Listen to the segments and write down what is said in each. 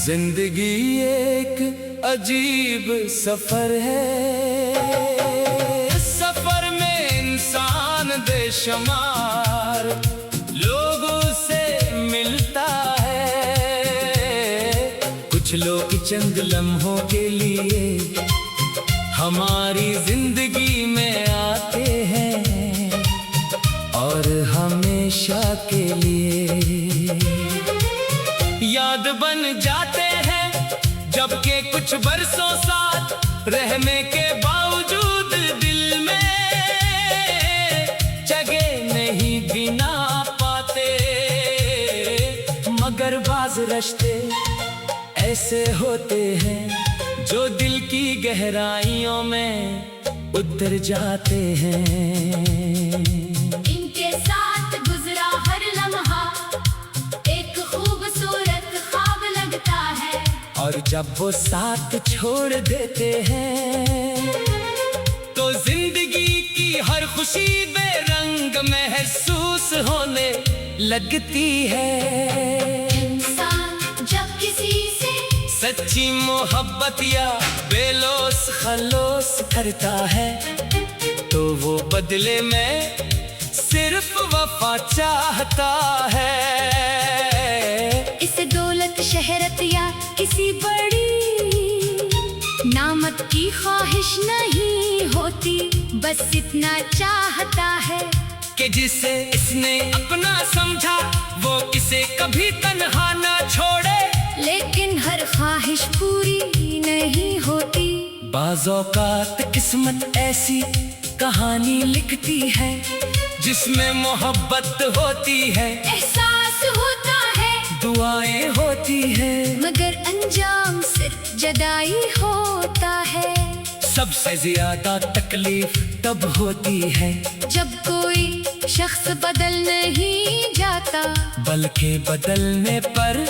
जिंदगी एक अजीब सफर है। सफर में इंसान बेशुमार लोगों से मिलता है। कुछ लोग चंद लम्हों के लिए हमारी जिंदगी में आते हैं और हमेशा के लिए याद बन जाते हैं। जबकि कुछ बरसों साथ रहने के बावजूद दिल में जगह नहीं बिना पाते। मगर बाज़ रिश्ते ऐसे होते हैं जो दिल की गहराइयों में उतर जाते हैं। इनके साथ गुजरा हर लम्हा एक खूबसूरत ख्वाब लगता है। और जब वो साथ छोड़ देते हैं तो जिंदगी की हर खुशी बेरंग महसूस होने लगती है। इंसान जब किसी से सच्ची मोहब्बत या बेलोस खलोस करता है तो वो बदले में सिर्फ वफा चाहता है। इसे दौलत शहरत या किसी बड़ी नामत की ख्वाहिश नहीं होती, बस इतना चाहता है कि जिसे इसने अपना समझा वो इसे कभी तन्हा ना छोड़े। लेकिन हर ख्वाहिश पूरी नहीं होती। बाज़ औक़ात किस्मत ऐसी कहानी लिखती है जिसमें मोहब्बत होती है, एहसास होता है, दुआएं होती है, मगर अंजाम सिर्फ जुदाई होता है। सबसे ज्यादा तकलीफ तब होती है जब कोई शख्स बदल नहीं जाता, बल्कि बदलने पर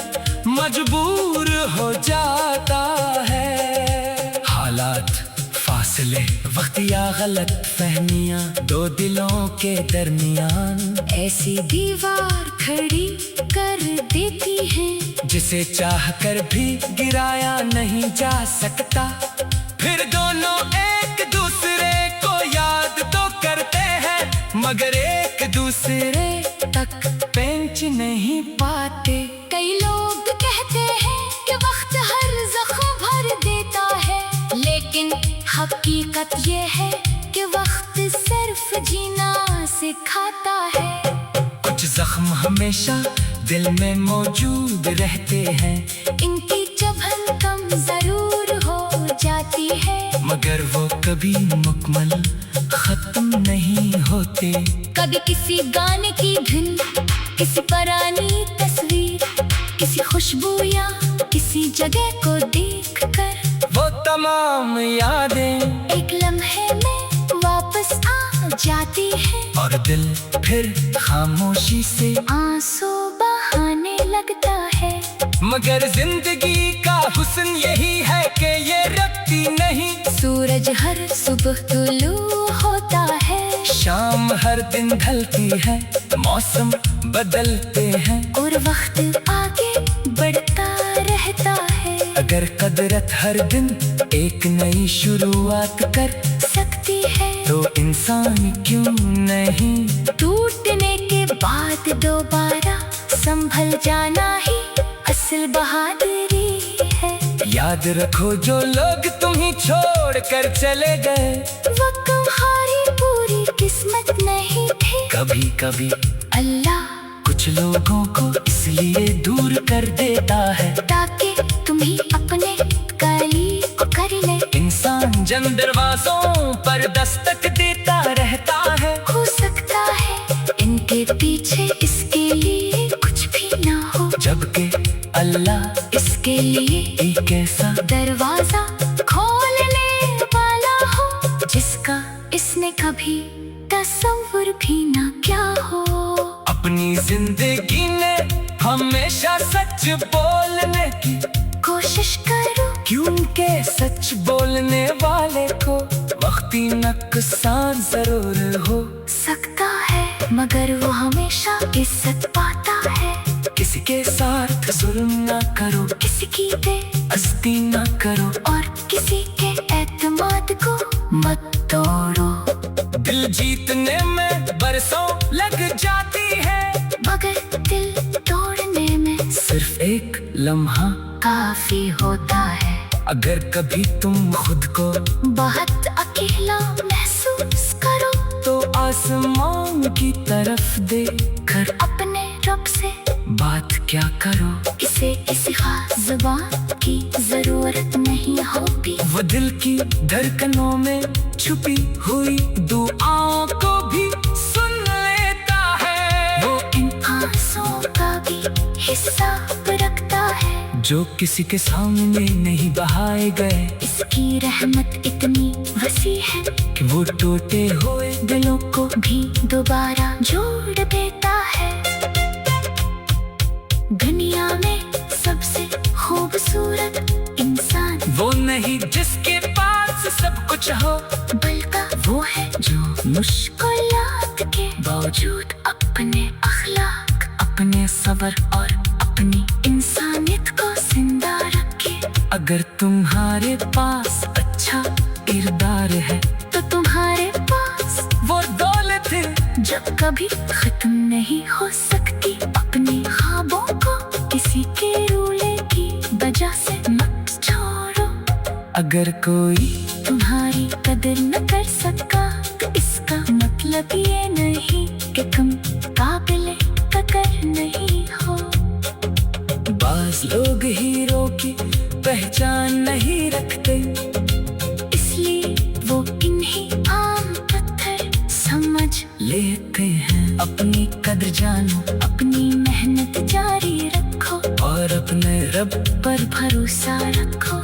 मजबूर हो जाता है। हालात, फासले, वक्त या गलत फहमियां दो दिलों के दरमियान ऐसी दीवार खड़ी कर देती है जिसे चाह कर भी गिराया नहीं जा सकता। फिर दोनों एक दूसरे को याद तो करते हैं मगर एक दूसरे तक पहुंच नहीं पाते। कई लोग कहते हैं कि वक्त हर जख्म भर देता है, लेकिन हकीकत ये है कि वक्त सिर्फ जीना सिखाता है। कुछ जख्म हमेशा दिल में मौजूद रहते हैं, इनकी जबन कम जरूर हो जाती है, मगर वो कभी मुकम्मल खत्म नहीं होते। कभी किसी गाने की धुन, किसी पुरानी तस्वीर, किसी खुशबू या किसी जगह को देखकर वो तमाम यादें एक लम्हे में वापस आ जाती है और दिल फिर खामोशी से आंसू बहाने लगता है। मगर जिंदगी का हुस्न यही है कि ये रखती नहीं। सूरज हर सुबह तुलू होता है, शाम हर दिन ढलती है, मौसम बदलते हैं और वक्त आगे बढ़ता रहता है। अगर कदरत हर दिन एक नई शुरुआत कर सकती है तो इंसान क्यों नहीं। टूटने के बाद दोबारा संभल जाना ही असल बहादुरी है। याद रखो जो लोग तुम्हें छोड़ कर चले गए वो तुम्हारी पूरी किस्मत नहीं थे। कभी कभी अल्लाह कुछ लोगों को इसलिए दूर कर देता है ताकि तुम्हें अपने करीब कर ले। इंसान जन दरवाजों पर दस्तक देता रहता है, हो सकता है इनके पीछे इसके लिए कुछ भी ना हो, जबकि अल्लाह इसके लिए एक ऐसा दरवाजा खोलने वाला हो जिसका इसने कभी तस्वीर भी ना क्या हो। अपनी जिंदगी में हमेशा सच बोलने की कोशिश करो, क्योंकि सच बोलने वाले को वक्ती नुकसान जरूर हो सकता है मगर वो हमेशा इज्जत पाता है। किसी के साथ जुल्म ना करो, किसी की बेइज्जती ना करो, और किसी के एतमाद को मत तोड़ो। दिल जीतने में बरसों लग जाती है, मगर दिल तोड़ने में सिर्फ एक लम्हा काफी होता है। अगर कभी तुम खुद को बहुत अकेला महसूस करो तो आसमान की तरफ देखकर अपने रब से बात क्या करो। इसे किसी खास जुबान की जरूरत नहीं होती, वो दिल की धड़कनों में छुपी हुई दुआओं को भी सुन लेता है। वो इन आंसुओं का भी हिस्सा रखता है जो किसी के सामने नहीं बहाए गए। इसकी रहमत इतनी वसी है कि वो टूटे हुए दिलों को भी दोबारा जोड़ देता है। दुनिया में सबसे खूबसूरत इंसान वो नहीं जिसके पास सब कुछ हो, बल्कि वो है जो मुश्किलात के बावजूद अपने अखलाक, अपने सब्र और अपनी इंसानियत को जिंदा रखे। अगर तुम्हारे पास अच्छा किरदार है तो तुम्हारे पास वो दौलत है जो कभी खत्म नहीं हो सकती। अपने ख्वाबों को किसी के रूले की वजह से मत छोड़ो। अगर कोई तुम्हारी कदर न कर सका तो इसका मतलब ये नहीं कि तुम काबिल कदर नहीं हो। बाज लोग हीरो की पहचान नहीं रखते, इसलिए वो इन्हीं आम पत्थर समझ लेते हैं। अपनी कदर जानो, अपनी मेहनत जारी रखो और अपने रब पर भरोसा रखो।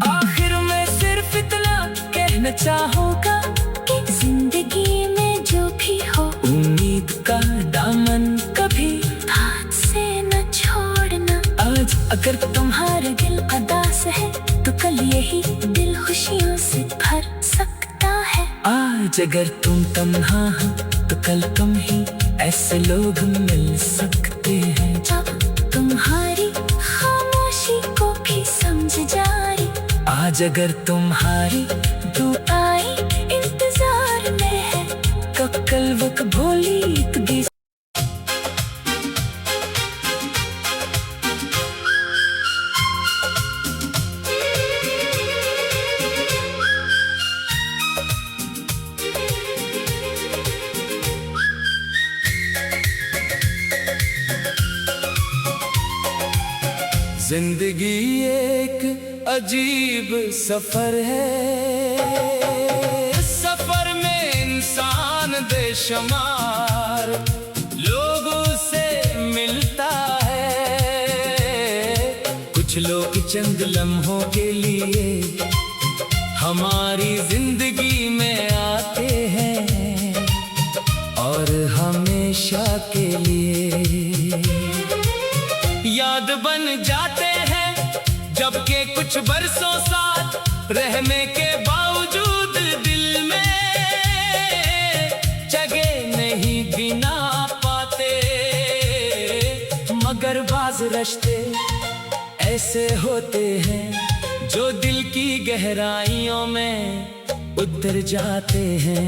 आखिर में सिर्फ इतना कहना चाहूँगा कि जिंदगी में जो भी हो उम्मीद का दामन कभी हाथ से न छोड़ना। आज अगर तुम्हारे दिल उदास है तो कल यही दिल खुशियों से भर सकता है। आज अगर तुम तन्हा हो तो कल तुम ही ऐसे लोग मिल सकते हैं। जब तुम्हारी खामोशी को भी समझ जाए, आज अगर तुम्हारी दुआएं इंतजार में है, तो कल वो भोली तुझे जिंदगी एक अजीब सफर है, सफर में इंसान बेशुमार लोगों से मिलता है। कुछ लोग चंद लम्हों के लिए हमारी जिंदगी में आते हैं और हमेशा के लिए याद बन जाते हैं। जबकि कुछ बरसों साथ रहने के बावजूद दिल में जगह नहीं बिना पाते। मगर बाज रिश्ते ऐसे होते हैं जो दिल की गहराइयों में उतर जाते हैं।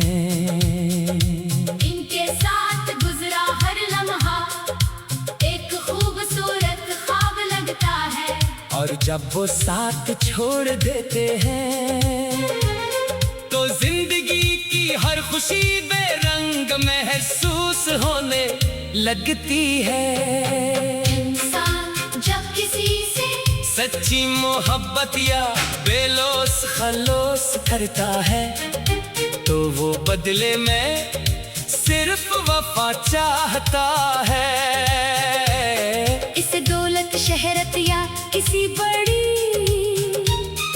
इनके साथ गुजरा हर लम्हा एक खूबसूरत ख्वाब लगता है, और जब वो साथ छोड़ देते हैं तो जिंदगी की हर खुशी बेरंग महसूस होने लगती है। इंसान जब किसी से सच्ची मोहब्बत या बेलोस खलोस करता है तो वो बदले में सिर्फ वफा चाहता है। इसे दौलत शहरत या किसी बड़ी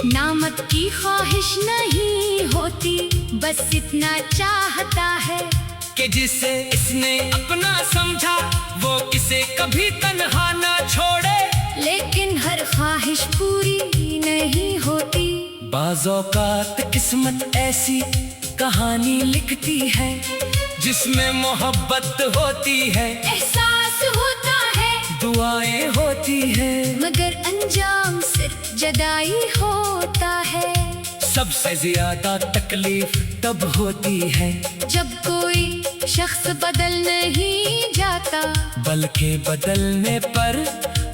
नामत की ख्वाहिश नहीं होती, बस इतना चाहता है कि जिसे इसने अपना समझा वो इसे कभी तन्हा ना छोड़े। लेकिन हर ख्वाहिश पूरी नहीं होती। बाज़ औक़ात किस्मत ऐसी कहानी लिखती है जिसमें मोहब्बत होती है, एहसास होता है दुआएं होती है, मगर अंजाम सिर्फ जदाई होता है। सबसे ज्यादा तकलीफ तब होती है जब कोई शख्स बदल नहीं जाता, बल्कि बदलने पर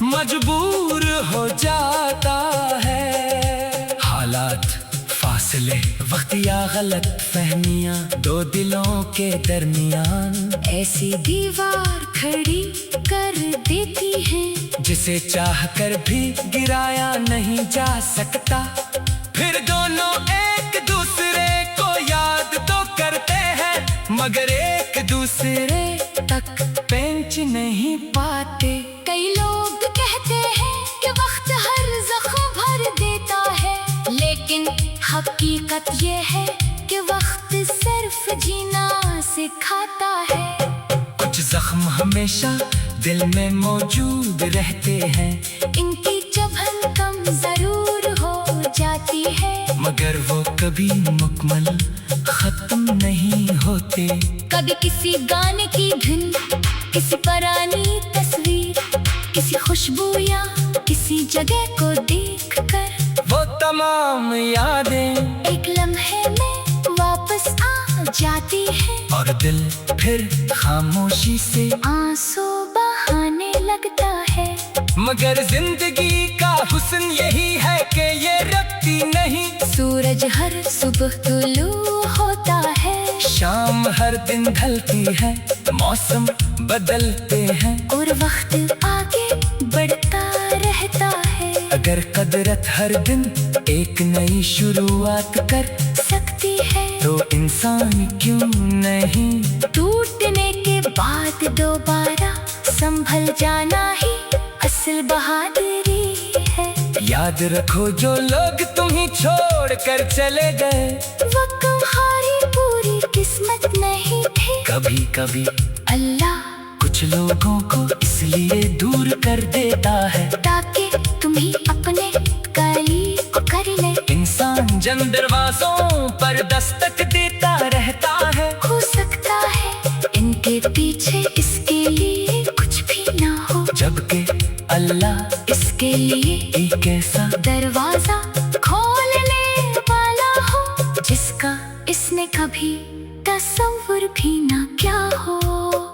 मजबूर हो जाता है। हालात, फासले, वक्त या गलत फहमियां दो दिलों के दरमियान ऐसी दीवार खड़ी कर देती है जिसे चाह कर भी गिराया नहीं जा सकता। फिर दोनों एक दूसरे को याद तो करते हैं, मगर एक दूसरे तक पहुंच नहीं पाते। कई लोग कहते हैं कि वक्त हर जख्म भर देता है, लेकिन हकीकत ये है कि वक्त सिर्फ जीना सिखाता है। कुछ जख्म हमेशा दिल में मौजूद रहते हैं, इनकी जबन कम जरूर हो जाती है, मगर वो कभी मुकम्मल खत्म नहीं होते। कभी किसी गाने की धुन, किसी पुरानी तस्वीर, किसी खुशबू या किसी जगह को देखकर वो तमाम यादें एक लम्हे में वापस आ जाती है, और दिल फिर खामोशी से आंसू बहाने लगता है। मगर जिंदगी का हुस्न यही है कि ये रखती नहीं। सूरज हर सुबह तुलू होता है, शाम हर दिन ढलती है, मौसम बदलते हैं, और वक्त आगे बढ़ता रहता है। अगर कदरत हर दिन एक नई शुरुआत कर सकती है तो इंसान क्यों नहीं। टूटने के बाद दोबारा संभल जाना ही असल बहादुरी है। याद रखो जो लोग तुम्हें छोड़ कर चले गए, वो तुम्हारी पूरी किस्मत नहीं थे। कभी कभी अल्लाह कुछ लोगों को इसलिए दूर कर देता है ताकि तुम्हें अपने करीब कर ले। इंसान जन दरवाजों पर दस्तक देता रहता है। हो सकता है इनके पीछे इसके लिए कुछ भी ना हो, जबकि अल्लाह इसके लिए एक ऐसा दरवाजा खोलने वाला हो जिसका इसने कभी तस्वीर भी ना किया हो।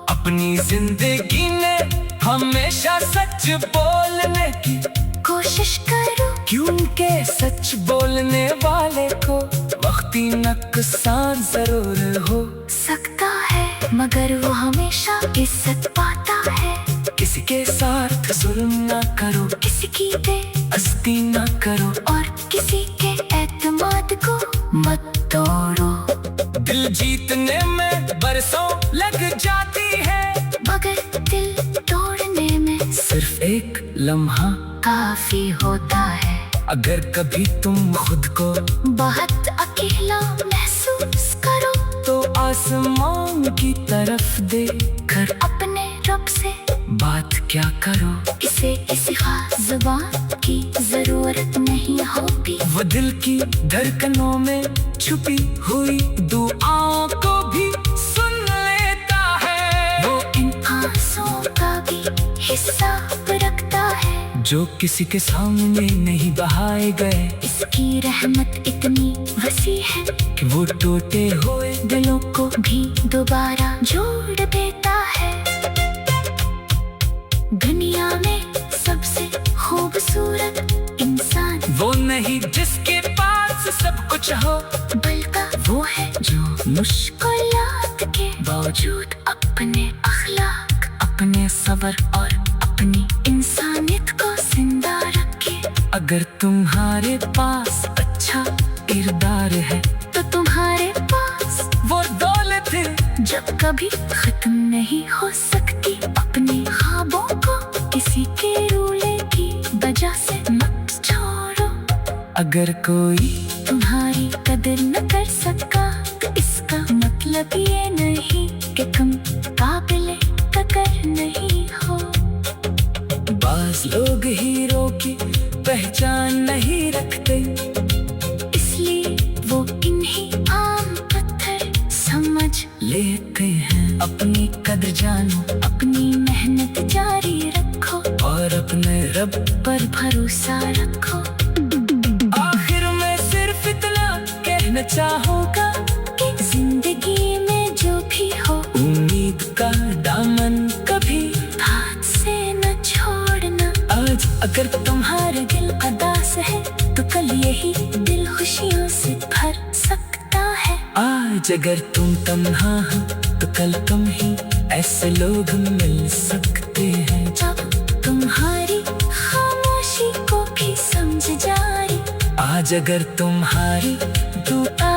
अपनी जिंदगी में हमेशा सच बोलने की कोशिश करो, क्योंकि सच बोलने वाले को वक्ती नुकसान जरूर हो सकता है, मगर वो हमेशा इज्जत पाता है। किसी के साथ जुल्म ना करो, किसी की बेइज्जती ना करो, और किसी के एतमाद को मत तोड़ो। दिल जीतने में बरसों लग जाती है, मगर दिल तोड़ने में सिर्फ एक लम्हा काफी होता है। अगर कभी तुम खुद को बहुत अकेला महसूस करो तो आसमान की तरफ देखकर अपने रब से बात क्या करो। इसे किसी खास जुबान की जरूरत नहीं होती, वो दिल की धड़कनों में छुपी हुई दुआओं को भी सुन लेता है। वो इन आंसुओं का भी हिस्सा रखता है जो किसी के सामने नहीं बहाए गए। इसकी रहमत इतनी वसी है कि वो टूटे हुए दिलों को भी दोबारा जोड़ देता है। दुनिया में सबसे खूबसूरत इंसान वो नहीं जिसके पास सब कुछ हो, बल्कि वो है जो मुश्किलात के बावजूद अपने अखलाक, अपने सब्र और अपनी इंसानियत को जिंदा रखे। अगर तुम्हारे पास अच्छा किरदार है तो तुम्हारे पास वो दौलत है जब कभी खत्म नहीं हो सकती। अपने ख्वाबों को किसी के रूले की वजह से मत छोड़ो। अगर कोई तुम्हारी कदर न कर सका तो इसका मतलब ये नहीं कि तुम काबिले कदर नहीं हो। बास लोग हीरो की पहचान नहीं रखते, इसलिए वो इन्हीं आम पत्थर समझ लेते हैं। अपनी कदर जानो, अपनी मेहनत जारी रखो रब पर भरोसा रखो। आखिर में सिर्फ इतना कहना चाहूँगा कि जिंदगी में जो भी हो उम्मीद का दामन कभी हाथ से न छोड़ना। आज अगर तुम्हारा दिल उदास है तो कल यही दिल खुशियों से भर सकता है। आज अगर तुम तन्हा हो तो कल तुम ही ऐसे लोग मिल सकते हैं। जब तुम्हारी खामोशी को भी समझ जाए आज अगर तुम्हारी दुआ